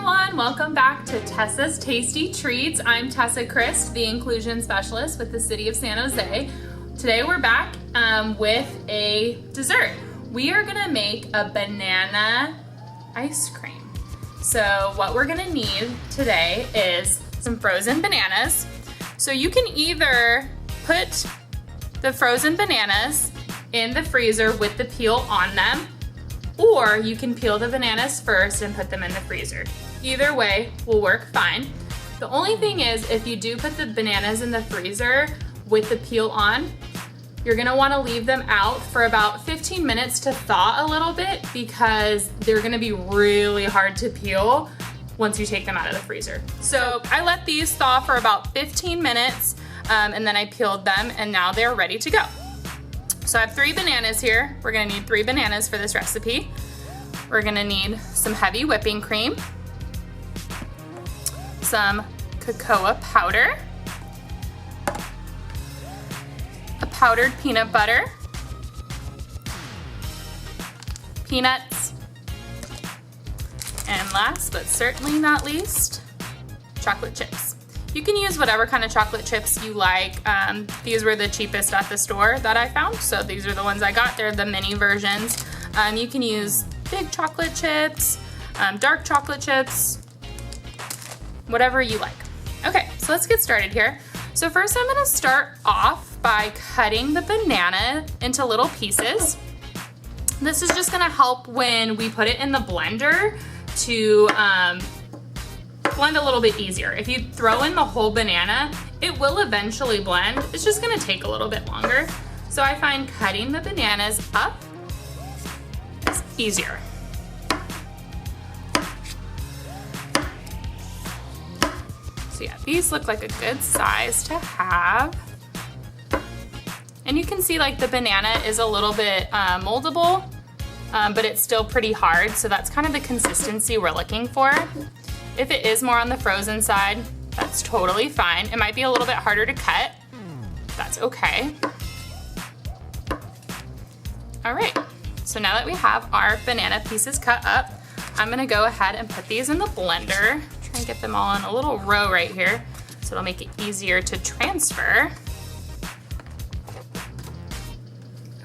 everyone, welcome back to Tessa's Tasty Treats. I'm Tessa Christ, the Inclusion Specialist with the City of San Jose. Today we're back with a dessert. We are gonna make a banana ice cream. So what we're gonna need today is some frozen bananas. So you can either put the frozen bananas in the freezer with the peel on them, or you can peel the bananas first and put them in the freezer. Either way will work fine. The only thing is, if you do put the bananas in the freezer with the peel on, you're gonna wanna leave them out for about 15 minutes to thaw a little bit, because they're gonna be really hard to peel once you take them out of the freezer. So I let these thaw for about 15 minutes and then I peeled them, and now they're ready to go. So I have 3 bananas here. We're gonna need 3 bananas for this recipe. We're gonna need some heavy whipping cream, some cocoa powder, a powdered peanut butter, peanuts, and last but certainly not least, chocolate chips. You can use whatever kind of chocolate chips you like. These were the cheapest at the store that I found, so these are the ones I got. They're the mini versions. You can use big chocolate chips, dark chocolate chips, whatever you like. Okay, so let's get started here. So first I'm gonna start off by cutting the banana into little pieces. This is just gonna help when we put it in the blender to blend a little bit easier. If you throw in the whole banana, it will eventually blend. It's just gonna take a little bit longer. So I find cutting the bananas up is easier. So yeah, these look like a good size to have. And you can see like the banana is a little bit moldable, but it's still pretty hard. So that's kind of the consistency we're looking for. If it is more on the frozen side, that's totally fine. It might be a little bit harder to cut. That's okay. All right, so now that we have our banana pieces cut up, I'm gonna go ahead and put these in the blender. Try and get them all in a little row right here, so it'll make it easier to transfer.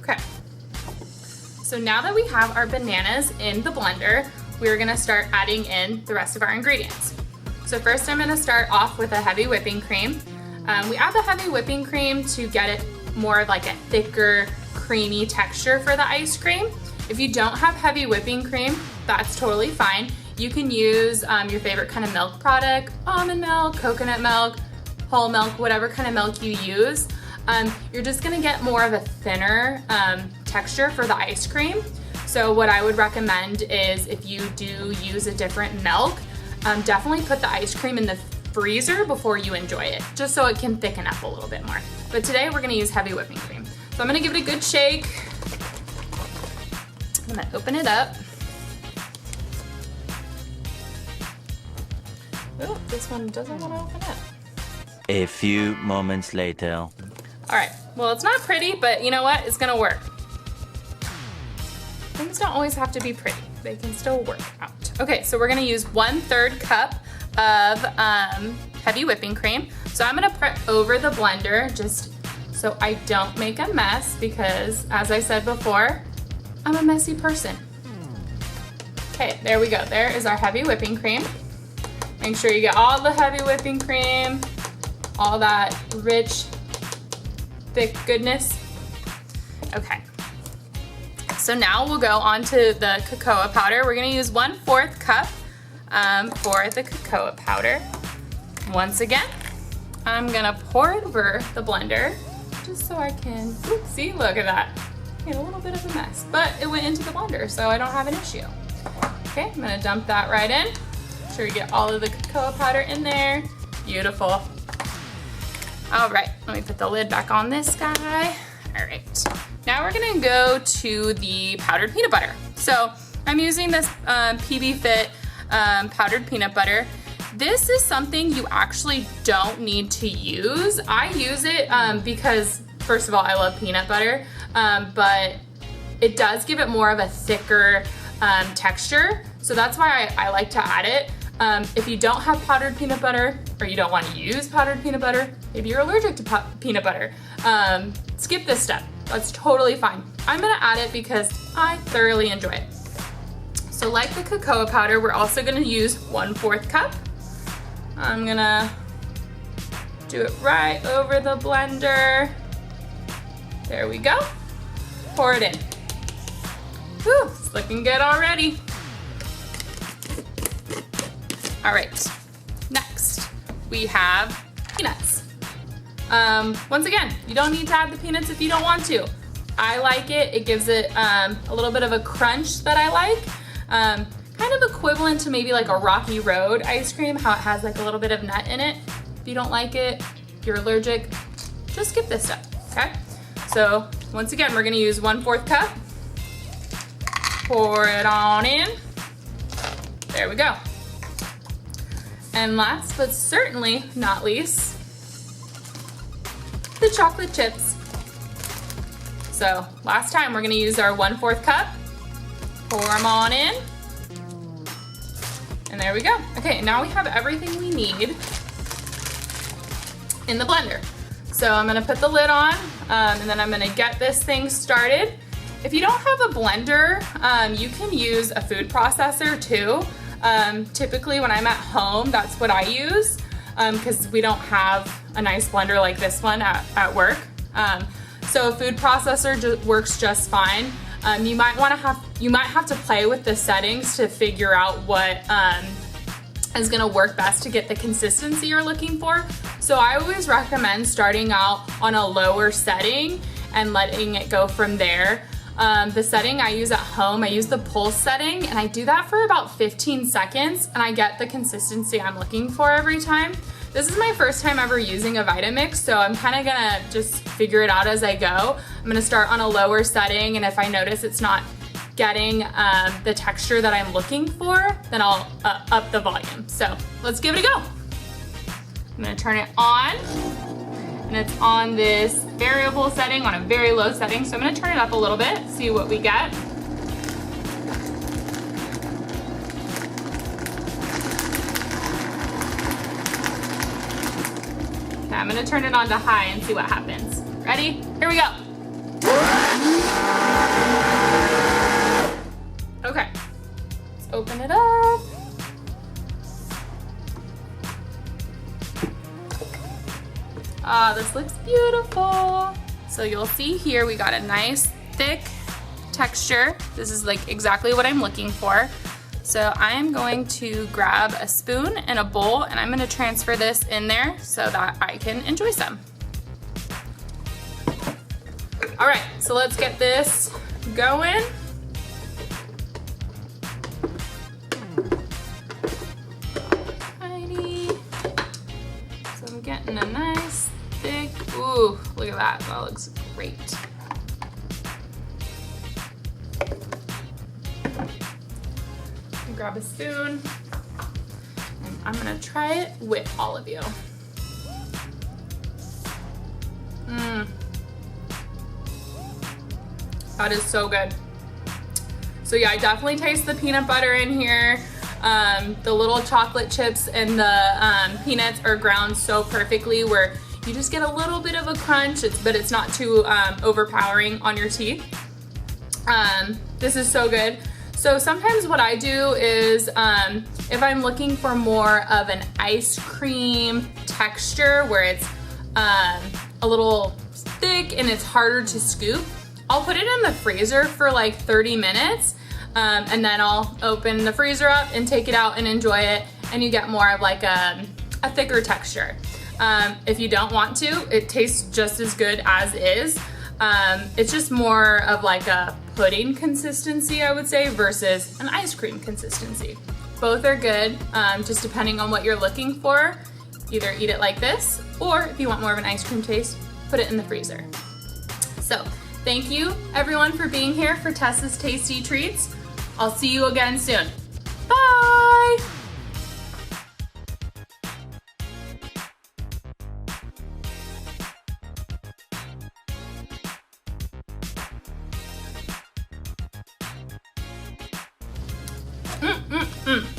Okay, so now that we have our bananas in the blender, we're gonna start adding in the rest of our ingredients. So first I'm gonna start off with a heavy whipping cream. We add the heavy whipping cream to get it more of like a thicker, creamy texture for the ice cream. If you don't have heavy whipping cream, that's totally fine. You can use your favorite kind of milk product, almond milk, coconut milk, whole milk, whatever kind of milk you use. You're just gonna get more of a thinner texture for the ice cream. So what I would recommend is, if you do use a different milk, definitely put the ice cream in the freezer before you enjoy it, just so it can thicken up a little bit more. But today we're gonna use heavy whipping cream. So I'm gonna give it a good shake. I'm gonna open it up. Oh, this one doesn't wanna open up. A few moments later. All right, well, it's not pretty, but you know what? It's gonna work. Things don't always have to be pretty. They can still work out. Okay, so we're gonna use 1/3 cup of heavy whipping cream. So I'm gonna put over the blender just so I don't make a mess, because as I said before, I'm a messy person. Okay, there we go. There is our heavy whipping cream. Make sure you get all the heavy whipping cream, all that rich, thick goodness. Okay. So now we'll go on to the cocoa powder. We're gonna use 1/4 cup for the cocoa powder. Once again, I'm gonna pour it over the blender just so I can, see, look at that. Made a little bit of a mess, but it went into the blender, so I don't have an issue. Okay, I'm gonna dump that right in. Make sure you get all of the cocoa powder in there. Beautiful. All right, let me put the lid back on this guy. All right. Now we're gonna go to the powdered peanut butter. So I'm using this PB Fit powdered peanut butter. This is something you actually don't need to use. I use it because, first of all, I love peanut butter, but it does give it more of a thicker texture. So that's why I like to add it. If you don't have powdered peanut butter, or you don't want to use powdered peanut butter, maybe you're allergic to peanut butter, skip this step. That's totally fine. I'm gonna add it because I thoroughly enjoy it. So like the cocoa powder, we're also gonna use 1/4 cup. I'm gonna do it right over the blender. There we go. Pour it in. Whew, it's looking good already. All right, next we have peanuts. Once again, you don't need to add the peanuts if you don't want to. I like it. It gives it a little bit of a crunch that I like. Kind of equivalent to maybe like a Rocky Road ice cream, how it has like a little bit of nut in it. If you don't like it, if you're allergic, just skip this step, okay? So once again, we're gonna use 1/4 cup. Pour it on in. There we go. And last but certainly not least, the chocolate chips. So last time we're gonna use our 1/4 cup, pour them on in, and there we go. Okay, now we have everything we need in the blender. So I'm gonna put the lid on, and then I'm gonna get this thing started. If you don't have a blender, you can use a food processor too. Typically when I'm at home, that's what I use, because we don't have a nice blender like this one at work. So a food processor works just fine. You might have to play with the settings to figure out what is gonna work best to get the consistency you're looking for. So I always recommend starting out on a lower setting and letting it go from there. The setting I use at home, I use the pulse setting, and I do that for about 15 seconds, and I get the consistency I'm looking for every time. This is my first time ever using a Vitamix, so I'm kind of gonna just figure it out as I go. I'm gonna start on a lower setting, and if I notice it's not getting the texture that I'm looking for, then I'll up the volume. So let's give it a go. I'm gonna turn it on, and it's on this variable setting, on a very low setting. So I'm gonna turn it up a little bit, see what we get. Okay, I'm gonna turn it on to high and see what happens. Ready? Here we go. Okay, let's open it up. Ah, this looks beautiful. So you'll see here we got a nice thick texture. This is like exactly what I'm looking for. So I am going to grab a spoon and a bowl, and I'm gonna transfer this in there so that I can enjoy some. All right, so let's get this going. So I'm getting a nice thick, ooh, look at that, that looks great. Grab a spoon, and I'm gonna try it with all of you. That is so good. So yeah, I definitely taste the peanut butter in here. The little chocolate chips and the peanuts are ground so perfectly where you just get a little bit of a crunch, but it's not too overpowering on your teeth. This is so good. So sometimes what I do is if I'm looking for more of an ice cream texture where it's a little thick and it's harder to scoop, I'll put it in the freezer for like 30 minutes and then I'll open the freezer up and take it out and enjoy it, and you get more of like a thicker texture. If you don't want to, it tastes just as good as is. It's just more of like a pudding consistency, I would say, versus an ice cream consistency. Both are good, just depending on what you're looking for. Either eat it like this, or if you want more of an ice cream taste, put it in the freezer. So, thank you everyone for being here for Tessa's Tasty Treats. I'll see you again soon. Bye! Mm-mm-mm.